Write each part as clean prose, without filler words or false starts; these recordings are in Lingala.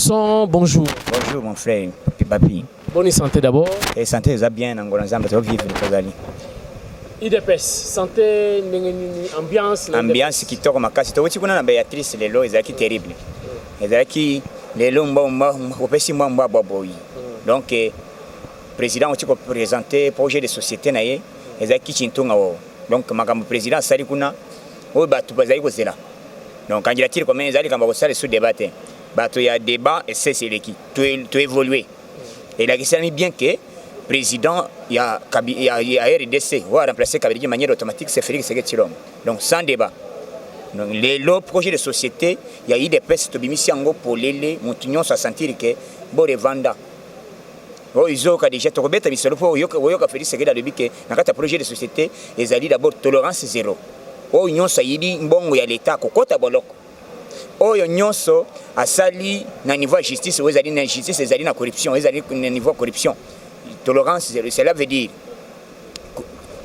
Son, bonjour. Bonjour mon frère, papi. Bonne santé d'abord. Et santé, ça bien, en Angola, ça va vivre le Kazali. IDPS, santé, ambiance. Ambiance qui tourne ma casse. Tu vois, tu connais la Béatrice, les lois, c'est terrible. C'est qui les lois, on peut s'y moi, donc, le président, tu peux présenter projet de société, et qui t'intonga. Donc, ma président, Sali Kuna, ou tu peux aller là. Donc, quand il a tiré comme les alliés, quand on va sous débat, il y a débat et c'est l'équipe. Tu évoluer. Et la question est bien que le président, il y a RDC, va remplacer Kabila de manière automatique, c'est Félix Ségué-Tshilombo. Donc sans débat. Donc les projets de société, il y a eu des pestes pour les moutons à sentir que bon revenda. Ils ont déjà trouvé des missions pour Félix Ségué-Tshilombo dans le projet de société, ils ont dit d'abord tolérance zéro. Ils ont dit bon il y a l'État kokota boloko. Oyo nyonso asali na niveau de justice ou ezali na justice ezali na corruption ezali na niveau de corruption tolérance cela veut dire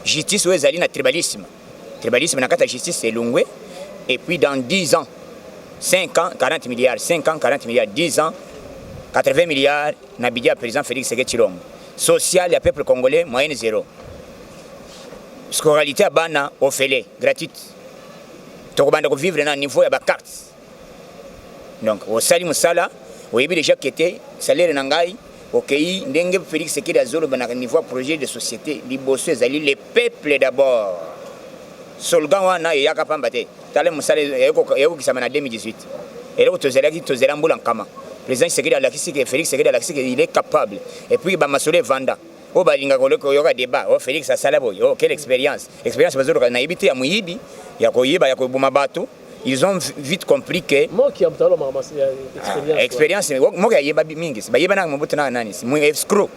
justice ou ezali na tribalisme na kata justice c'est longwe et puis dans 10 ans 5 ans 40 milliards 5 ans 40 milliards 10 ans 80 milliards na budget président Félix Ségué-Tshilombo social ya peuple congolais moyenne zéro scolarité à bana ofele gratuite tokobanda ko vivre na niveau ya ba carte. Donc, au sali musala, au début déjà qui était salaire nangai, au pays, n'engue Félix Ségué Azolo na niveau projet de société, libosso ezali le peuple d'abord. Solgan wana yaka pambate. Tale musala yeko kisama na 2018. Et là tozela mbula nkama. Président Ségué Alakisi que Félix Ségué Alakisi il est capable. Et puis ba masole vanda. O balinga koleko yoka débat. O Félix asala boy. Oh quelle expérience. Expérience bazolo na yibité ya muyibi, ya koyiba ya kobuma bato. Ils ont vite compris que moi qui expérience moi qui yeba mingi ba yeba na mobutu na nani moi escroc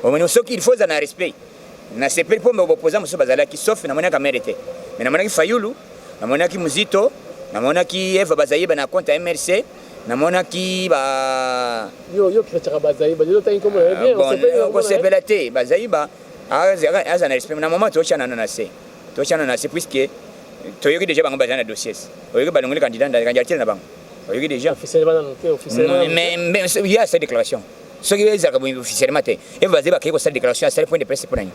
au moins ce qu'il faut dans le respect na c'est pour me opposer monsieur bazala qui sauf na mona mérité mais na mona ki Fayulu na mona ki Muzito na mona ki Eva Bazayeba na compte MRC na mona ki ba yo critique Bazayeba yo ta comme bien on s'est belaté Bazayeba à un respect na moment to chana na c'est puisque tu as déjà un dossier. Tu as un candidat déjà. Officiellement. Mais il y a cette déclaration. Ce qui est officiellement. Et vous allez faire cette déclaration à ce point de presse pour nous.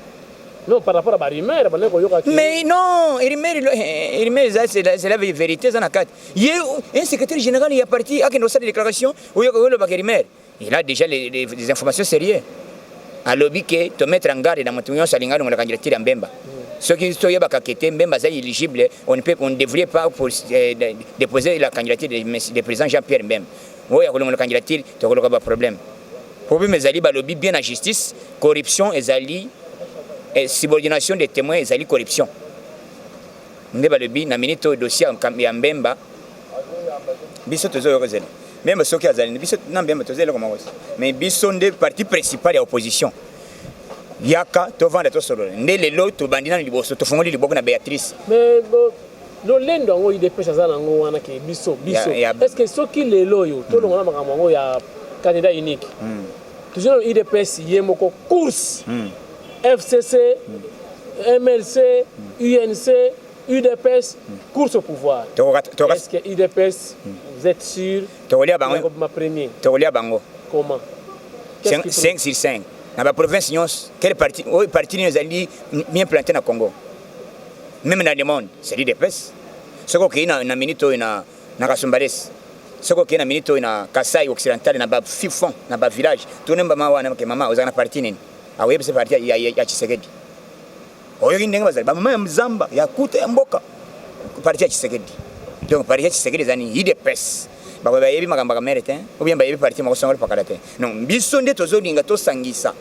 Non, par rapport à la rumeur. Mais non, c'est la vérité. Il y a un secrétaire général qui est parti à cette déclaration. Il a déjà des informations sérieuses. À lobby que tu mets en garde dans mon union salinga dans la candidature en Bemba. Ceux qui sont Bemba sont éligibles, on ne devrait pas déposer la candidature du président Jean-Pierre Mbemba. Oui, il y a une candidature, tu as un problème. Le problème est que lobby bien la justice, corruption et subordination des témoins et corruption. Nous avons lobby dans le dossier en Mbemba. Biso toujours même ceux qui ont biso Mbemba toujours comme ça. Mais biso des partis principaux de l'opposition. Yaka to vanda to solo ndele lo to bandina liboso to fongoli liboko na Béatrice mais lo lendo ngo ide pesa za ngo wana ke biso est-ce que soki lelo yo to longa makambo ngo ya candidat unique toujours ide pesa yemoko course FCC MLC UNC UDPS course au pouvoir est-ce que UDPS vous êtes sûr to lia bango ma premier to lia bango comment 5 sur 5 dans la province, quel parti nous a dit bien planté dans le Congo. Même dans le monde, c'est l'IDPS. Ce qui est dans la minute, dans Kasumbalès. Ce qui est dans la minute, dans Kassai occidental, dans le Fifon, dans le village. Tout le monde a maman, vous avez un parti. Ah oui, c'est parti, il y a Tshisekedi. Oh, il y a un maman, Mzamba, il y a Kouté, Mboka. Parti Tshisekedi. Donc, parti Tshisekedi, c'est l'IDPS. Bayebi makamba mérite ou bien bayebi parti mako sangol pakalate non biso nde tozolinga to sangisa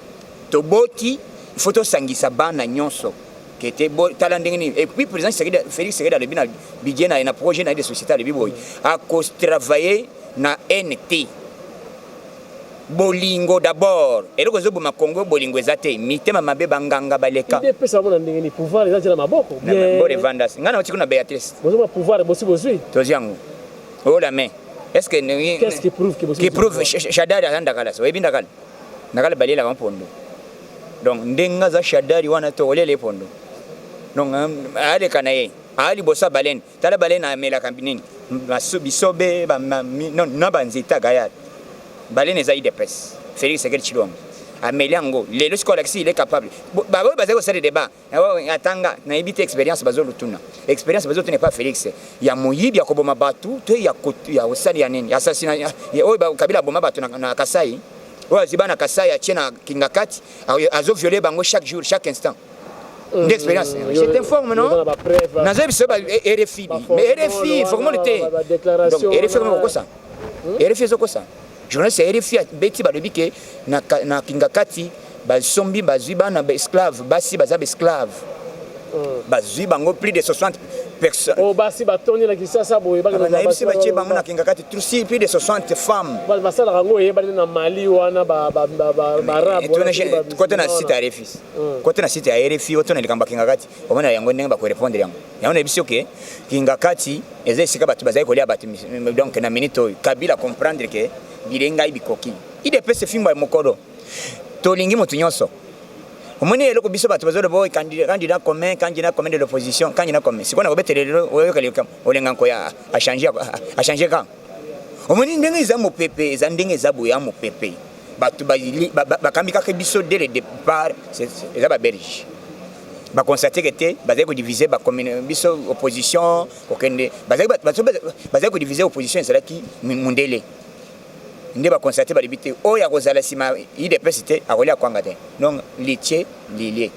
to boti photo sangisa bana nyonso qui était tala ndengeni et puis président Félix Ségué le bina bidjena na projet na des sociétés de biboy a travailler na NT bolingo d'abord et loko zobo makongo bolingo ezate mitema mabe banganga baleka ide pesa bona ndengeni pouvoir ezate na maboko bien bo revandas ngana otiko na Béatrice bozo pouvoir bosi bozui toziango oh la main. Est-ce que qu'est-ce qui prouve que qui prouve Shadari à Ndakala so ebi Ndakala Ndakala balela kampondo donc ndenga za Shadari wana to olele pondo donc ale kanaye ali bosa balen tala balen amela kambinini masubi sobe non na banzita gayat Balen est IDPS. Félix Tshisekedi Tshilombo. Améliango, les scolaires il est capable. Bah oui, basé au sein des débats. Atanga, na évité expérience bazo lutuna. Expérience bazo n'est pas Félix. Il y a Mouyib, il y a Koboma Batu, il y a Osali Yanen, il y a assassinat. Il y a Kabila Boma Batu na Kasai. Ouais, Ziba na Kasai, a Tchena Kingakati, azo violé bango chaque jour, chaque instant. D'expérience. Je t'informe, non? Nazeb Soba RFI. Mais RFI, il faut que le donc RFI comment ça? RFI c'est quoi ça? Journaliste RFI beti balobike na Kingakati ba sombi ba ziba na esclave basi ba esclave. Ba ziba ngo plus de 60 personnes. Oh basi ba toni la kisasa boye ba na basi ba cheba ngo na Kingakati trusi plus de 60 femmes. Ba sala rango ye ba na Mali wana ba rabo. Côté na site RFI. Côté na site RFI otona likamba Kingakati. Omona yango ndenge ba ko répondre yango. Yango na biso ke Kingakati eze sika batu bazai kolia batu donc na minute Kabila comprendre que bilenga ibikoki IDPS fimba ya mokolo tolingi mutu nyonso omoni eloko biso bato bazolo boy candidat commun de l'opposition candidat commun sikona kobetelelo oyo kalika olenga nko ya a changer ka omoni ndenge za mopepe za ndenge za boya mopepe bato bakambika ke biso dès le départ c'est ba belge ba constater que te bazai ko diviser ba commune biso opposition okende bazai ko diviser opposition c'est là qui mundele ndé ba constater ba libité o ya kozala sima IDPS te akolia kwanga te donc litié lilié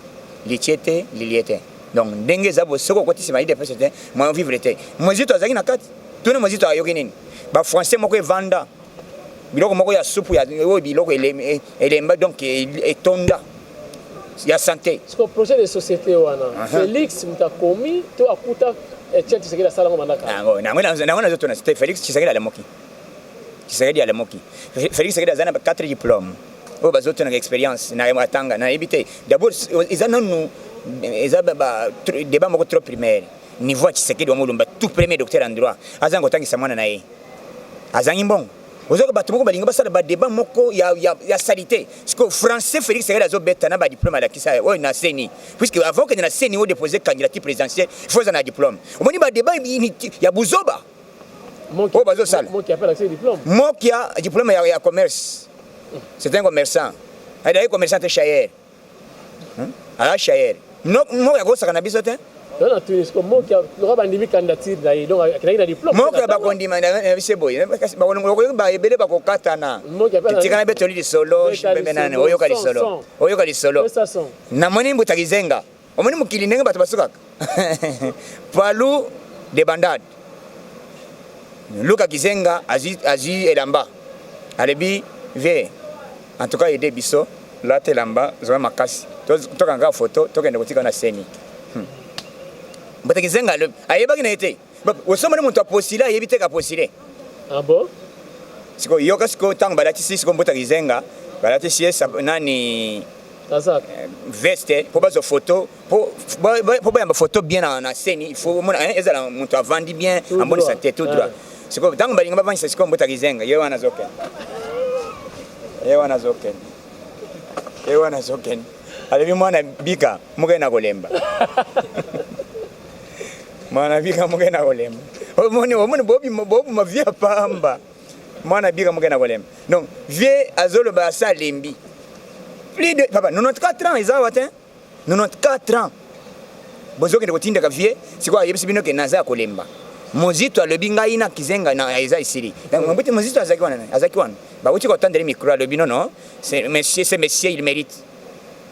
donc ndenge za bo soko koti sima IDPS te moi vivre te mozito azaki na kati tone mozito ayoki nini ba français moko evanda biloko moko ya soupe ya biloko elemba donc etonda ya santé ce projet de société wana Félix mutakomi to akuta Etienne Tshisekedi sala ngo mandaka na zoto na Félix Tshisekedi alemoki Tshisekedi alemoki Félix Tshisekedi azana 4 diplômes o bazoto na expérience na matanga na ebité d'abord izana nous ezaba débat moko trop primaire niveau Tshisekedi wa mulumba tout premier docteur en droit azango tangisa mwana na ye azangi mbongo ozoko bato moko balinga basala ba débat moko ya salité parce que français Félix Tshisekedi azobeta na ba diplôme la kisa o na CENI puisque avant que na CENI o déposer candidature présidentielle il faut un diplôme omoni ba débat ya buzoba Moi qui appelle accès diplôme. Moi qui a diplôme ya commerce. C'est un commerçant. Il est commerçant de Chayer. À Chayer. Non, moi ya ça cannabis te. Non, non, tu es comme moi qui a le bandimi candidature donc il a diplôme. Moi qui a ba kondima na c'est boy. Ba ko ba ebele ba ko katana. Moi qui appelle. Tikana betoli di solo, benane oyo kali solo. Oyo kali solo. Na moni mbutakizenga. Omoni mukili ndenge bato basuka. Palu de bandade. Luka Kizenga Azi Elamba Alebi ve en tout cas aider biso là telamba zo makasi to kanga photo to kende kotika na CENI Mbata Kizenga le ayeba kina été osoma muntu apostila ayebite ka postile ah bon siko yoka siko tang balati siko Mbata Kizenga balati siesa nani Kazak veste pour bazo photo pour ba photo bien na CENI il faut mona ezala muntu avandi bien en bonne santé tout droit c'est comme tant balinga bavanisa c'est comme Mbata Kizenga yewana zoken alebi mwana bika mugena kolemba mwana bika mugena kolemba omoni bobi mavia pamba mwana bika mugena kolemba donc vie azolo ba sa lembi plus de papa 94 ans ezaba te 94 ans bozoke kotinda ka vie siko ayebisi bino ke naza kolemba Mozito alobi ngai na Kizenga na eza isiri. Mbuti Mozito azaki wana. Ba uti ko tendre micro alobi non, c'est monsieur il mérite.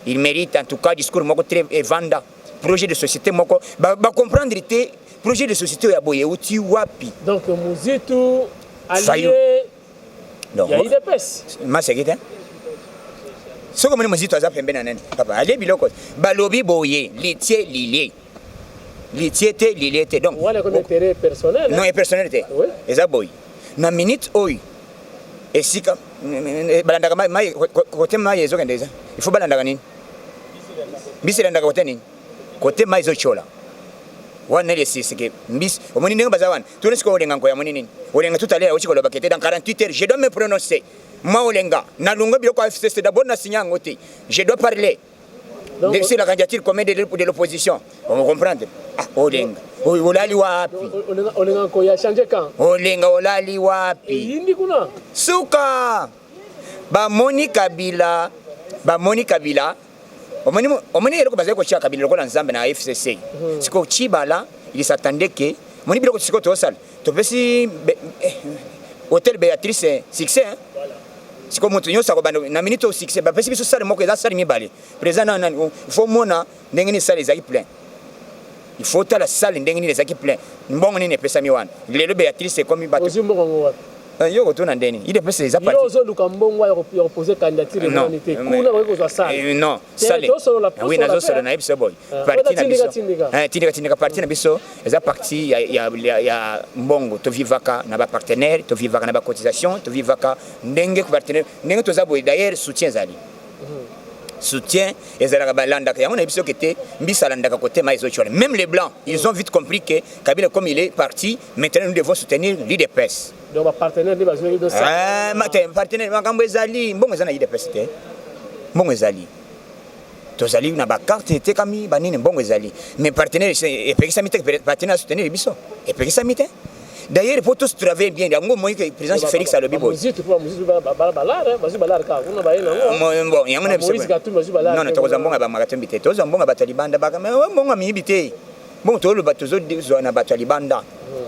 Il mérite en tout cas discours moko très vanda. Projet de société moko ba comprendre te projet de société ya boye uti wapi. Donc Mozito allié donc ya IDPS. Ma sekite. Soko moni Mozito aza pembe na nene. Papa ale biloko balobi boye litié lilié. L'ilité donc voilà comme intérêt personnel non personnalité oui eza boy na minute oy esika balandaka mai côté mai ezokende eza il faut balandaka nini bisi landaka côté nini côté mai ezochola wana ile sisike mbisi omoni ndenge baza wana tuni siko olenga nko ya moni nini olenga tout à l'heure ochiko loba kete dans 48 heures je dois me prononcer moi olenga na lunga biloko FCC d'abord na signer ngote je dois parler. C'est la candidature commune de l'opposition. On me comprend. Ah, Olenga. Olali wapi. Olenga ko ya changer quand. Olenga olali wapi. Yindi kuna. Suka. Bamoni Kabila omoni eloko bazali kotia Kabila lokola nzambe na FCC siko Chibala il s'attendait que moni biloko siko tosala topesi hôtel Béatrice succès siko moto nyonso akobanda na minute au succès bapesi biso sale moko eza sale mibale président il faut mona ndenge ni sale ezaki plein il faut ta la salle ndenge ni ezaki plein mbongo nini epesa mi wana lelo Béatrice comme bato yo retourne ndeni il est les appartis yo zo lukambongo ya reposer candidature de l'unité kuna ba ko salle non salle oui nazo solo na biso boy parti na biso tindika parti na biso eza parti ya mbongo to vivaka na ba partenaire to vivaka na ba cotisation to vivaka ndenge ko partenaire ndenge to za boy d'ailleurs soutien zali soutien ezalaka balanda yango na biso kete mbisa landaka côté maizo chole même les blancs ils ont vite compris que Kabila comme il est parti maintenant nous devons soutenir l'IDPS donc partenaire de bazoi de ça partenaire makambo ezali mbongo ezana IDPS te mbongo ezali tozali na ba carte te kami banini mbongo ezali mais partenaire epekisa mite partenaire soutenir biso epekisa mite d'ailleurs pour tous travailler bien yango moi que président Félix Alobi boy bon yango na biso non tozambonga ba magatombi te tozambonga ba talibanda ba mbonga mibite bon tolo batozo na ba talibanda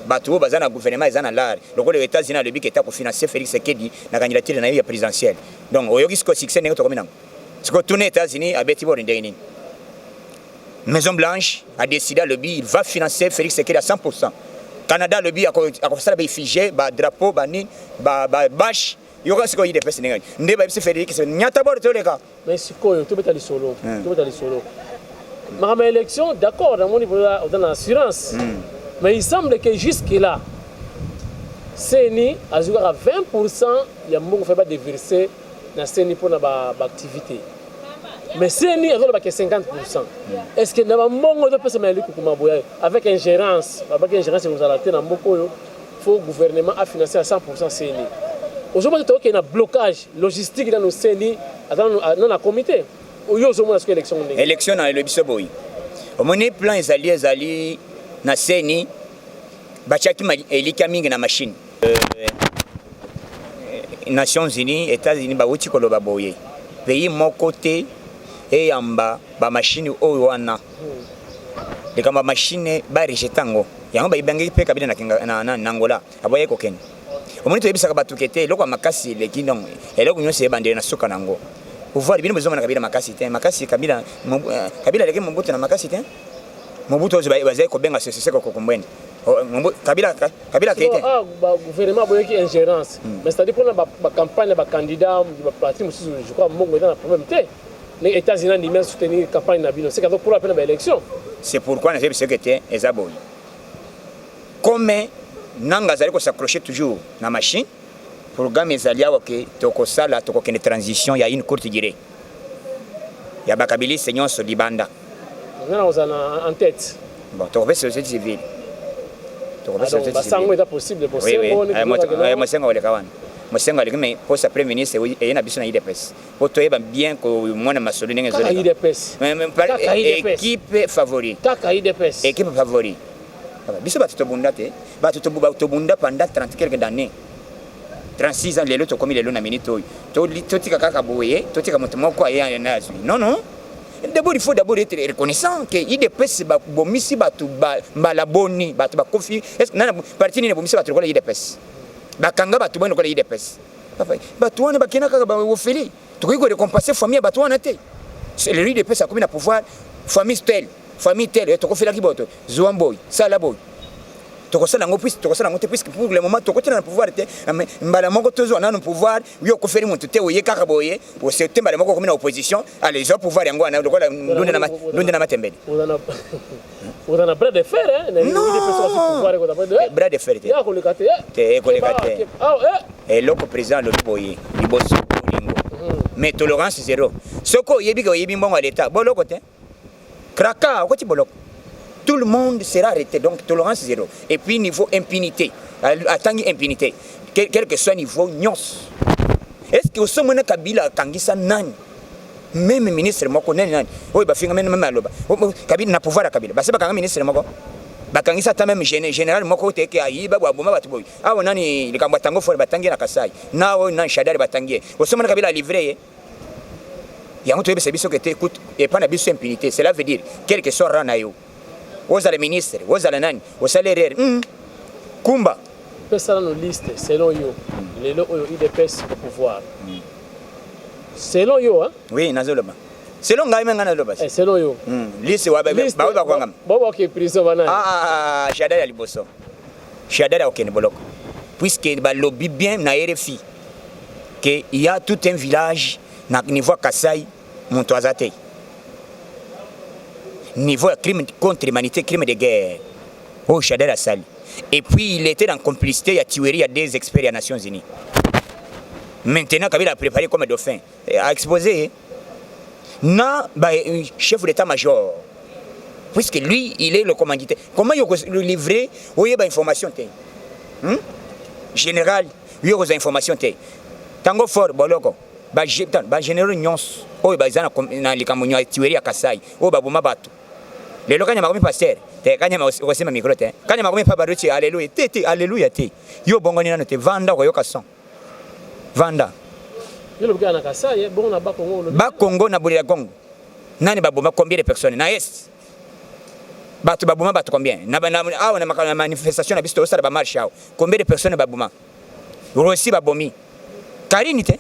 bato bazana gouvernement ezana lar lokole États-Unis Alobi que ta ko financer Félix Sekedi na candidature na ya présidentielle donc oyoki ko succès nengo to kominango siko tourner États-Unis abeti bo ndeni Maison Blanche a décidé Alobi il va financer Félix Sekedi à 100%. Canada le bi akosala ba figé ba drapeau ba ni ba bash yoka siko yide pesa ninga nde ba bise Félix se nyata bord to leka mais siko yo to betali solo ma élection d'accord dans mon niveau dans l'assurance mais il semble que jusque là Seni a joué à 20% ya mbongo fait pas déverser na Seni pour na ba activité mais Seni a que 50%. Est-ce que dans mbongo de pesa mali kuma boya avec ingérence vous allez dans mboko yo faut gouvernement a financé à 100% Seni aujourd'hui il y a un blocage logistique dans nos Seni dans la comité yo zo mona élection na le biso boy omoni plan ezali na Seni bachaki elika mingi na machine Nations Unies États-Unis ba wuti koloba boye pays mon côté et yamba ba machine oyo wana lekamba machine ba rejetango yango ba ibangi pe Kabila na Angola aboye kokeni omoni to yebisaka batukete loko makasi lekinon eloko nyose ebandele na suka nango pouvoir bino bezoma na Kabila makasi te makasi Kabila leki Mobutu na makasi te Mobutu ozo bazai ko benga sese ko kombweni Kabila kete gouvernement boye ki ingérence mais c'est-à-dire pour la campagne ba candidat ba parti je crois mongo dans la problème te les États-Unis ni même soutenir la campagne nabino c'est pour la peine d'élection c'est pourquoi nous avons ce que était ezaboy comme nanga zali ko s'accrocher toujours na machine programme ezalia que toko sala toko kene transition ya une courte durée ya bakabili seigneur so libanda on a en tête bon toko pesa société civile toko pesa société civile sango est possible pour moi senga ole kawana mosenga le mais pour sa premier ministre et na biso na IDPS pour to yeba bien ko mwana masolo ndenge zo IDPS équipe favori équipe favori biso batu to bunda te batu to bunda pendant 30 quelques années 36 ans lelo to komi lelo na minute to tika kaka boye to tika moto moko ya na non d'abord il faut d'abord être reconnaissant que IDPS ba bomisi batu mbala boni batu ba kofi est-ce que na parti ni bomisi batu ko IDPS bakanga batu bano ko IDPS papa batu wana bakina kaka ba ofeli to ko récompenser famille batu wana te c'est le IDPS a comme na pouvoir famille telle to ko fela ki boto Zouamboy sala boy to ko sala ngo puisque pour le moment to ko tena pouvoir te mbala moko tozo na no pouvoir yo ko feli muntu te oye kaka boye pour cette mbala moko comme na opposition allez zo pouvoir yango wana lokola ndonde na matembeli on a bras de fer hein bras de fer et le président le boye liboso lingo mais tolérance zéro soko yebi mbongo à l'état boloko te kraka okoti boloko tout le monde sera arrêté donc tolérance zéro et puis niveau impunité attendre impunité quel que soit niveau nyos est-ce que au sommet Kabila kangisa nani même ministre moko nani oy ba finga même aloba Kabila na pouvoir Kabila ba seba kanga ministre moko bakangisa ta même général moko te ke ayiba bwa boma batu boy awo nani likambo tango fore batangi na Kasai nawo nan Shadari batangi osoma Kabila livré yango to yebisa biso ke te écoute et pas na biso impunité cela veut dire quel que soit rana yo oza le ministre oza la nani osalerer kumba pesa na liste selon yo lelo oyo IDPS au pouvoir selon yo hein oui nazoloba selon ngai menga nazoloba selon yo liste wa ba kwanga bobo ke prison bana Shadari ya liboso Shadari okene boloko puisque ba lobby bien na RFI que il y a tout un village na niveau Kasai monto azate niveau crime contre l'humanité crime de guerre oh Shadari asali et puis il était dans complicité, il y a tuerie, il y a des experts des Nations Unies. Maintenant, Kabila a préparé comme dauphin, a exposé chef d'état-major. Puisque lui, il est le commanditaire. Comment il le livrer? Il y a des informations. Général, il y a des informations. Tango fort, boloko. Général Nyons, il y a des tuerie à Kasai, il y a des batu. Les locaux n'ont pas pasteur. Kanya aussi ma micro te. Kanya ma pas baruti alléluia te alléluia te. Yo bongo ni nanote vanda ko yoka son. Vanda. Yo le bwana Kasai bongo na Bakongo le. Bakongo na Bolia Congo. Nani baboma combien de personnes na est? Batu baboma batu combien? Na na manifestation na bisto osala ba marche ao. Combien de personnes baboma? Rosi babomi. Karine te.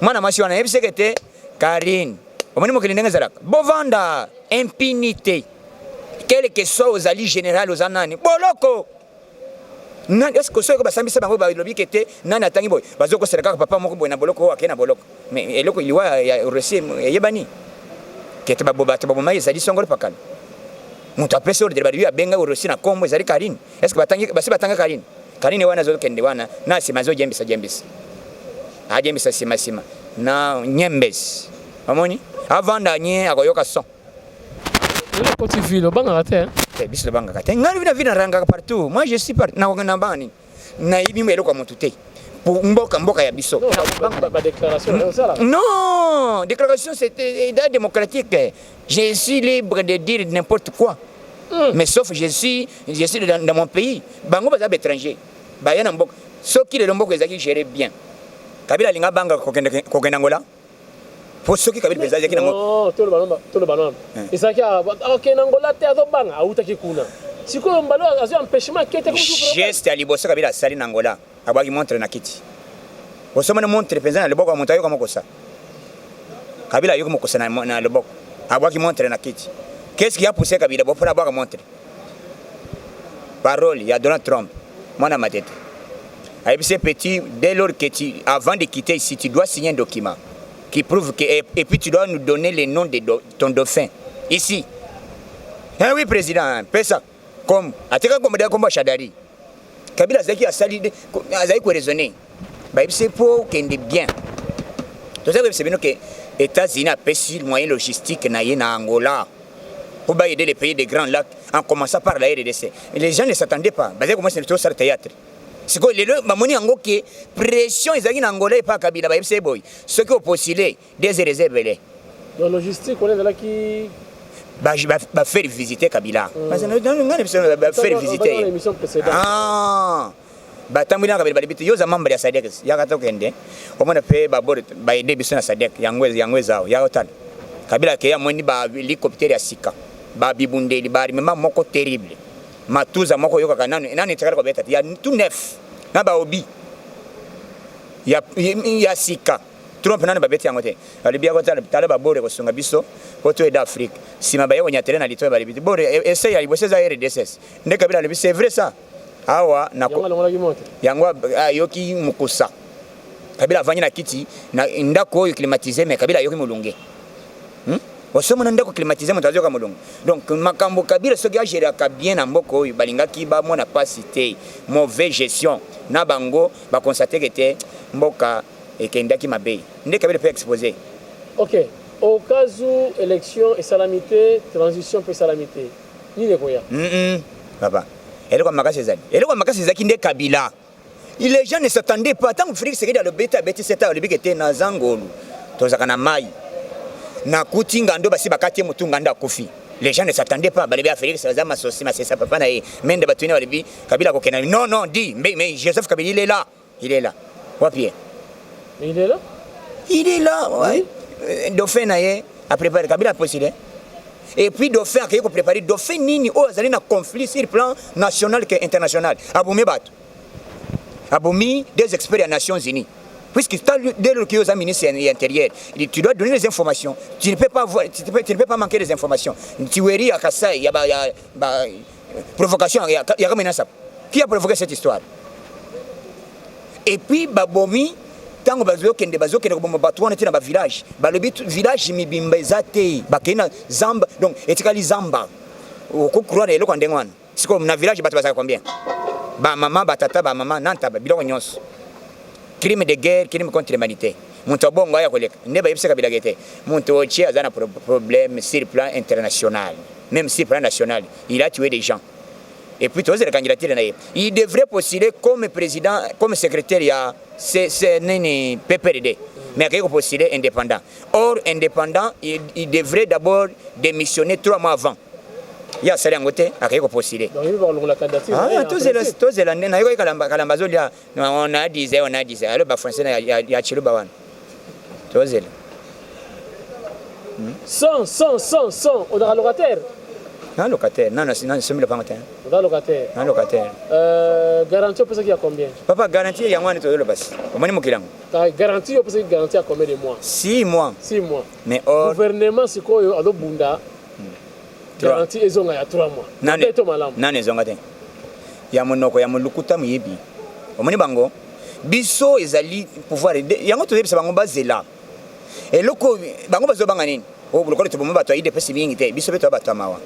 Mwana masi wana yebise te Karine. Omoni mo kelinga zalaka. Bovanda impunité. Quel que soit aux alliés généraux aux anani boloko est-ce que ce que basambisa bango ba lobi kete nani atangi boy bazoko sereka papa moko boy na boloko akena boloko mais eloko iliwa ya reçu yebani kete babobata baboma ezali songolo pakala mutu apesa ordre ba liya benga reçu na kombo ezali Karine est-ce que batangi basi batanga Karine wana zo kende wana na sima zo jembisa ajembisa sima na nyembes amoni avanda nye akoyoka son le côté ville au banga raté hein bis le banga raté ngani vina ranga partout moi je suis parti na bani na ibi melo kwa mutute pour mboka ya biso ba déclaration ça là non déclaration c'était démocratique je suis libre de dire n'importe quoi mais sauf je suis dans mon pays bango baza étranger ba yana mboka soki le mboka ezaki gérer bien Kabila linga banga kokenda ngola pour ceux qui Kabila bezali kina non tout le ballon et ça qui OK nangola te azobanga autaki kuna siko mbalo azo empêchement kete comme geste ali bossa Kabila sali nangola abaki montre na kiti osoma na montre penza na leboko montayo kama kosa Kabila yuko mokosa na leboko abaki montre na kiti qu'est-ce qui a poussé Kabila pour abaki montre parole ya Donald Trump mwana matete ayebise petit dès lors que avant de quitter ici tu dois signer un document qui prouve que et puis tu dois nous donner les noms de ton dauphin ici. Ah oui président, pesa comme ateka comme de Shadari. Kabila zaki a sali azai ko raisonner. Ba c'est pour qu'il est bien. Tout ça c'est bien que États-Unis a payé le moyen logistique na Angola pour aider les pays des Grands Lacs en commençant par la RDC. Les gens ne s'attendaient pas. Ba comment c'est tout ça théâtre. C'est que les mamoni ango qui pression ezaki na Angola et pas Kabila ba FC boy ceux qui ont postulé des réserves les la logistique on est là qui ba faire visiter Kabila parce que ba faire visiter ba tambina Kabila ba bito yoza membre ya SADC ya kata kende omona pe ba bord ba ide biso na SADC yangwe zao ya hotel Kabila ke ya moni ba hélicoptère ya sika ba bibundeli ba rimema moko terrible matuza moko yoka kanani nani tekala ko beta ya tout neuf na ba obi ya sika Trump nani ba beti yangote alibia ko tala ba bore ko sunga biso ko to d'Afrique sima ba yoko nyatele na lito ba libiti bore essaye ali boseza RDSS nde Kabila libi c'est vrai ça awa na ko yangwa yoki mukusa Kabila vanyi na kiti na ndako yo climatiser mais Kabila yoki mulunge osomo na ndako climatiser mutazo ka mulungu donc makambo Kabila soki a gérer ka bien na mboko oyo balingaki ba mona pasité mauvaise gestion na bango ba constater que te mboka ekendaki mabe nde Kabila peut exposer. OK au cas où élection et salamité transition peut salamité ni ne koya papa elle comme makasi zaki nde Kabila les gens ne s'attendaient pas tant que Félix Tshisekedi le beta beti seta le bikete na zangolu tozaka na mai na kutinga ndo basi bakati mutunga nda kofi Les gens ne s'attendaient pas. Balébé a fait que ça va m'associer, mais c'est ça papa naïe. Même de batuiner Balébé, Kabila Kokena. Non, non, dis, mais Joseph Kabila, il est là. Il est là. Wapier. Mais il est là? Il est là, ouais. Dauphin naïe a préparé Kabila a postulé. Et puis Dauphin a préparé Dauphin Nini, oh, ils allaient dans conflit sur le plan national et international. Aboumi Bat. Aboumi des experts des Nations Unies. Puisque dès lors qu'il y a un ministre intérieur, tu dois donner les informations. Tu ne peux pas manquer des informations. Tu vois, il y a provocation, il y a comme ça. Qui a provoqué cette histoire? Et puis, Babomi, tant que bazo kende bato on était dans le village. Le village mibimba zate, bakena zamba, donc etikali zamba. Ko croire les loko ndengwan. C'est comme dans village bato bazaka combien? Ba maman, ba tata, ba maman, nanta ba biloko nyonso. Crime de guerre, crime contre l'humanité. Monto bongo ya koleka. Ne ba yebisa kabila gete. Monto ochi azana problème sur le plan international, même sur le plan national. Il a tué des gens. Et puis tous les candidats il devrait postuler comme président, comme secrétaire, il y a PPRD, mais il faut postuler indépendant. Or, indépendant, il devrait d'abord démissionner 3 mois avant. Il y a ça à côté, il faut postuler. Donc il va avoir la candidature. Ah, tous les on a dit, alors, le français, il y a Chilo Bawan. Tous les 100, on a locataire. Non, locataire. Non, c'est le matin. On a locataire. Non, locataire. Garantie, on peut dire combien? Papa, garantie, il y a moins de tout le passe. Au moins, garantie, on peut dire garantie à combien de mois? 6 mois. 6 mois. Mais or. Gouvernement, c'est quoi? Il y a Bunda. Garantie, ils ont 3 mois. Non, ils ont gâté. Il y a mon nom, il y a mon lukuta, il y a au moins, bango. Bisso, ils allaient pouvoir. Il y a un autre qui est basé là. Et le coup, bango bazo banganin. Oh, le coup, tu peux me battre, il est possible, il est bisso, tu vas battre mawa.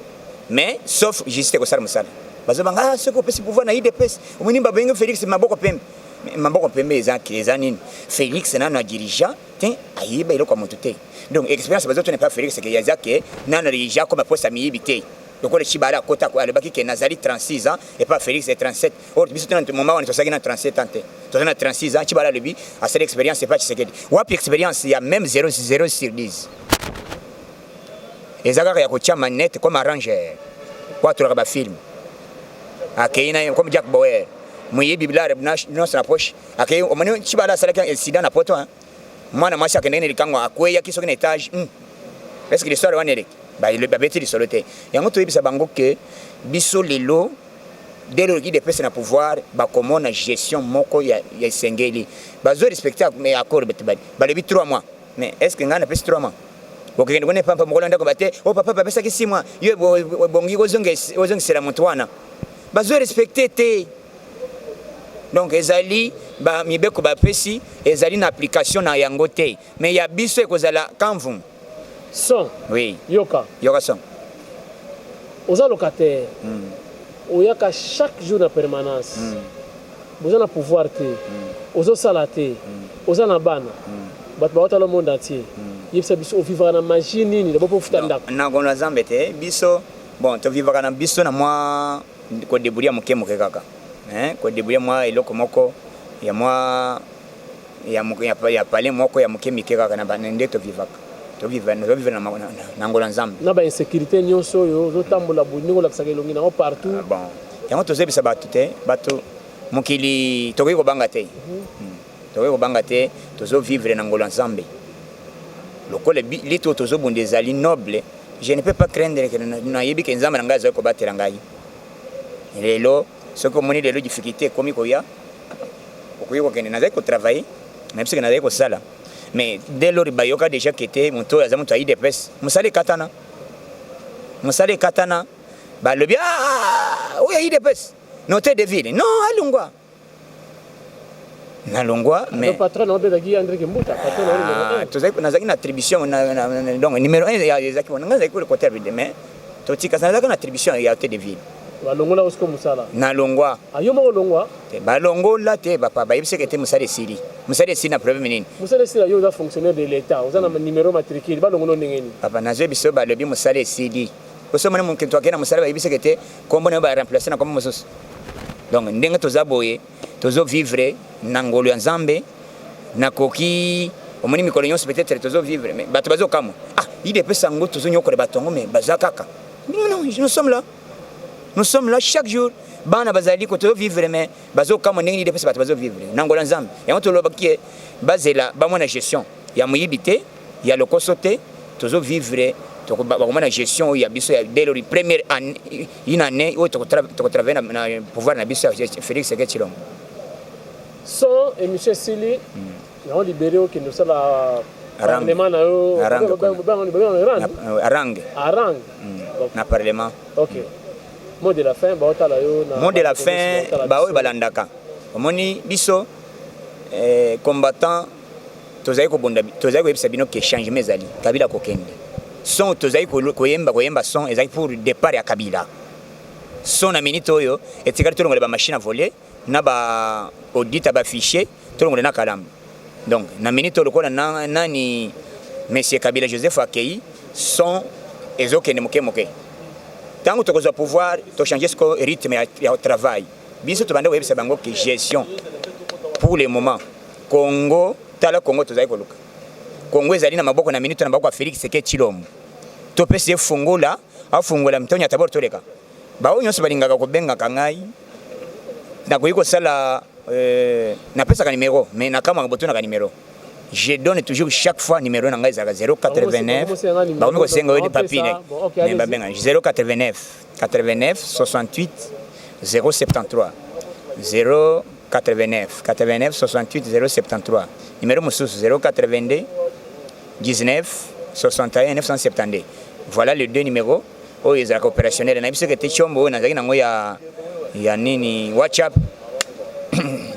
Mais sauf juste que ça me sale. Parce que ah ce qu'on peut pouvoir na IDPS au moins babenga Félix maboko pembe ezanini Félix na dirigeant tiens ayiba ile kwa motuté donc expérience bazo n'est pas Félix que yazake na dirigeant comme poste amibité donc le chibala kota ko alebaki que Nazali 36 ans et pas Félix est 37 or biso tena moment on est na 37 ans tu as 36 ans chibala lebi à cette expérience c'est pas Tshisekedi wapi expérience il y a même 0 sur 10. Ezaka ya kocha manette comme arrangeur. Quoi tu regardes film. Akaina comme Jack Bauer. Muyi bibla non sa poche. Akai o mani chibala sala kan incident na poto hein. Mwana mwasi akendene likango akweya kiso kina étage. Est-ce que l'histoire va nele? Ba le babeti di soloté. Yango to yebisa bango que biso lelo dès le qui de personnes à pouvoir ba comment na gestion moko ya sengeli. Bazo respecter mais accord betibali. Ba le 3 mois. Mais est-ce que ngana pesi 3 mois? Ok, nous ne pas me relancer comme ça. Oh papa, papa, ça qui 6 mois. Yo bongi ozongi c'est la montoana. Bazo respecter te. Donc ezali ba mibeko ba pesi ezali na application na yango te. Mais ya biso ekozala kanvu. Son. Oui. Yoka son. Oza locataire. Oyaka chaque jour na permanence. Oza na pouvoir te. Ozo salate. Oza na bana. Bato ba le monde entier. Yebisa biso vivre na magie nini d'abord pour futa ndako na ngona zambete biso bon to vivre na biso na moi ko deburia moke kaka ko deburia moi eloko moko ya moi ya pale moko ya moke kaka na bande to vivre na ngona nzambe na ba insécurité nyonso yo zo tambola buningo la kisakelongi na partout bon yango to zebisa bato te bato mokili to ko banga te to ko banga te to zo vivre na ngona nzambe. Les autres des alliés nobles, je ne peux pas craindre que nous ayons des gens qui ont battu la gaille. Et là, ce que nous avons des difficultés comme il y a, nous avons travaillé, même si nous avons ça là. Mais dès lors, il y a déjà qui étaient, nous avons des pèses. Nous savons katana. Le bien, oui, il y a des pèses. Notez des villes. Non, allons-y. Nalongwa mais le patron on peut dire André Kimbuta patron to zaki nazaki na attribution donc numéro 1 ya zaki on ngazaki ko côté de mais to tika nazaki na attribution ya hôtel de ville balongola usko musala nalongwa ayo mo longwa te balongola te papa ba yebise que te musale siri na problème nini musale siri yo za fonctionnaire de l'état ozana numéro matricule balongola ndengeni papa nazo biso ba lebi musale siri oso mwana mon kintu akena musale ba yebise que te kombo na ba remplacer na kombo mosos donc ndenge toza boye tozo vivre nangolo ya nzambe nakoki omoni mikolo nyonso peut-être tozo vivre mais bato bazo kamo il dépend sango tozo nyokole batongo mais bazakaka Non, nous sommes là. Nous sommes là chaque jour. Bana bazali ko to vivre mais bazo kama ndenge depesa bato bazo vivre. Nangola nzambe. Et on to loba ki bazela ba mona gestion. Ya muyibité, ya lokosote, tozo vivre to ba mona gestion ya biso ya dès la première année une année où to travailler na pouvoir na biso Félix Sekedi Tshilombo. Son et monsieur Sili, ils ont libéré au Kenya la parlement na yo Arang. Na parlement. OK. Mot de la fin, mot de la fin, balandaka. Omoni biso combattant tozali ko bonda tozali ko yebisa bino ke changement ezali Kabila kokende. Son tozali ko yemba son ezali pour départ ya Kabila. Son na minute oyo etikali tolongola ba machine à voler na ba audit ba fichier tolongola na Kalamba. Donc na minute oyo ko na nani monsieur Kabila Joseph Akei son ezokende moke. Tant que tu as pouvoir, tu changer ce rythme de travail. Bien sûr, tu vas devoir faire une gestion. Pour le moment, Congo, Congo, tu as Congo, est allé dans ma boîte, na minute, na boîte Félix Sekedi Tshilombo. Tu peux se fungo là, à fungo là, tu as d'abord tous les cas. Bah, on y a ce balinga ko benga kangai. Na ko yiko sala, na pesa ka numéro, mais na kama boto na ka numéro. Je donne toujours chaque fois numéro 089. Bah, on senga de papier. 089 89 68 073. 089 89 68 073. Numéro moussous 082 19 61 972. Voilà les deux numéros. Oh, ils sont opérationnels. On a vu que tu es chombo, on a dit qu'il y a nini WhatsApp.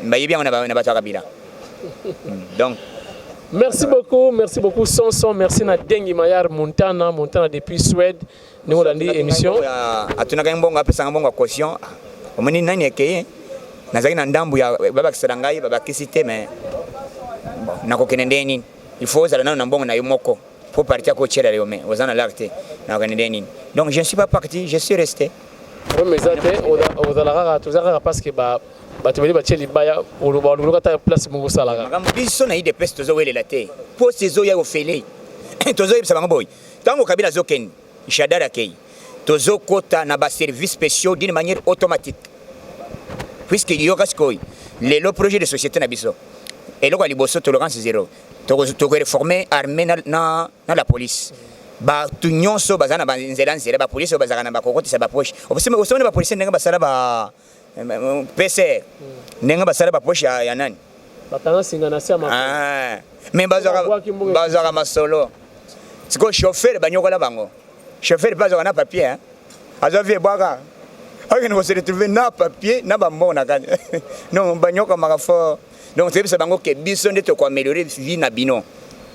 Bah, il bien on a battu Kabila. Donc merci beaucoup Sonson, merci na Dengi Mayar Montana depuis Suède. Nous avons dit émission. Atunaka mbongo apesa mbongo caution. Omoni nani ekeye. Nazaki na ndambu ya baba kisalangai baba kisite mais bon nakokende ndeni. Il faut ça na mbongo na yomoko. Pour partir à coacher les hommes. Aux analartés. Donc je ne suis pas parti, je suis resté. Oui mais ça parce que batubeli bacheli baya uluka place mungu salaga biso na ide peste tozo welela te po sezo ya ofele tozo yebisa bango boy tango Kabila zoken Shadara kei tozo kota na ba services spéciaux d'une manière automatique puisque yoka skoi le projet de société na biso et loko liboso tolérance zéro to réformer armée na la police ba tunyonso bazana ba nzela ba police bazana na ba kokoti ba poche osome ba police ndenga basala ba PC nenga basala ba poche ya nani batanga singa na sia mais bazaka masolo siko chauffeur banyokola bango chauffeur bazaka na papier azo vie bwaka akene ko se retrouver na papier na ba mbona kani non banyoka makafo donc c'est ça bango ke biso ndeto ko améliorer vie na bino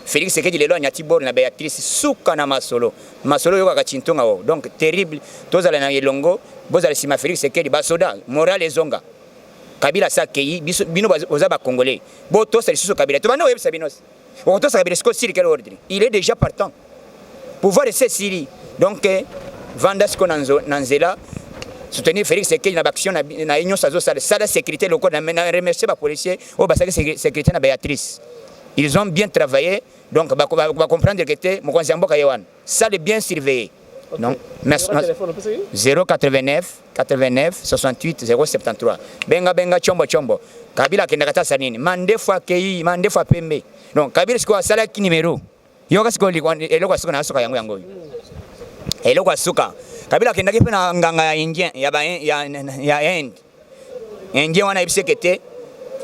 Félix Sekedi lelo anyati bor na Béatrice suka na masolo yoka kachintonga o donc terrible tozala na yelongo bozala sima Félix Sekedi basoda moral ezonga Kabila sakei bino ozaba congolais bo to sali suso Kabila to bana websa binos o to sa Kabila sko siri quel ordre il est déjà partant pouvoir essayer Siri donc vanda sko nanzela soutenir Félix Sekedi na action na union sazo sala sécurité loko na remercier ba policier o ba sécurité na Béatrice. Ils ont bien travaillé, donc on va comprendre que c'était mon conseiller Mboka Yewan. Ça de bien surveiller. Okay. Non, 089 68 073. Benga chombo. Kabila kendakata sanini. Mandefa kei, mandefa pembe. Donc Kabila siko sala ki numéro. Yoka siko eloko siko na soka yango. Eloko suka. Kabila kendaki pe na nganga ya indien ya end. Indien wana ibisekete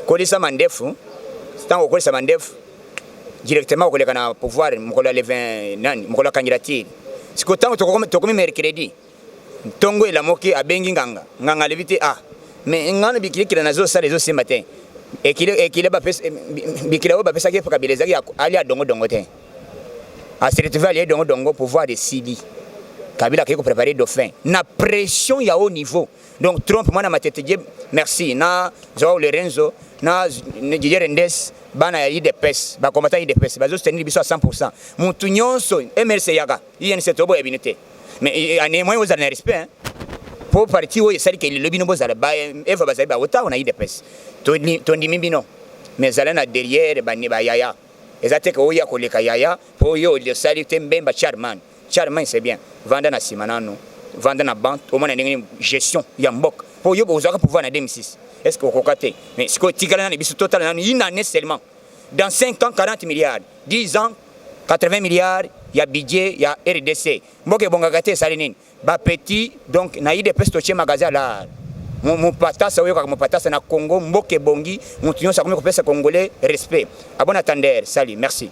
kolisa mandefu. Tant qu'on ça mandef directement au na pouvoir mkola le 20 nani mkola candidature siko tango to comme mercredi tongo ela moki abengi nganga levite mais ngana bikira nazo ça les ce matin et qu'il ba pesa bikira ba pesa ke Kabila zaki ali adongo te a se retrouver ali dongo pouvoir de Sili Kabila qui préparer dauphin na pression ya haut niveau donc trompe moi na matete merci na Joao Lorenzo na Didier Rendes bana ya IDPS ba combattant IDPS ba zo tenir biso à 100% mutu nyonso MRC yaga INC tobo ya binete mais ane moi aux ana respect pour parti wo yesali ke le lobby no bozala ba eva ba zaiba ota na IDPS to ndi mimbino mais zala na derrière ba ni ba yaya ezate ko ya koleka yaya po yo le sali tembe ba charman c'est bien vanda na simanano vendre na banque au moins une gestion ya mbok pour yo bozaka pouvoir na 2006 est-ce que vous kokate mais ce que tigala na biso total na une année seulement dans 5 ans 40 milliards 10 ans 80 milliards ya budget ya RDC mboke bongaka te sali nini ba petit donc na ide pesto chez magasin là mon patasa oyo mon patasa na Congo mboke bongi mutunyo sa comme ko pesa congolais respect abon attendre sali merci.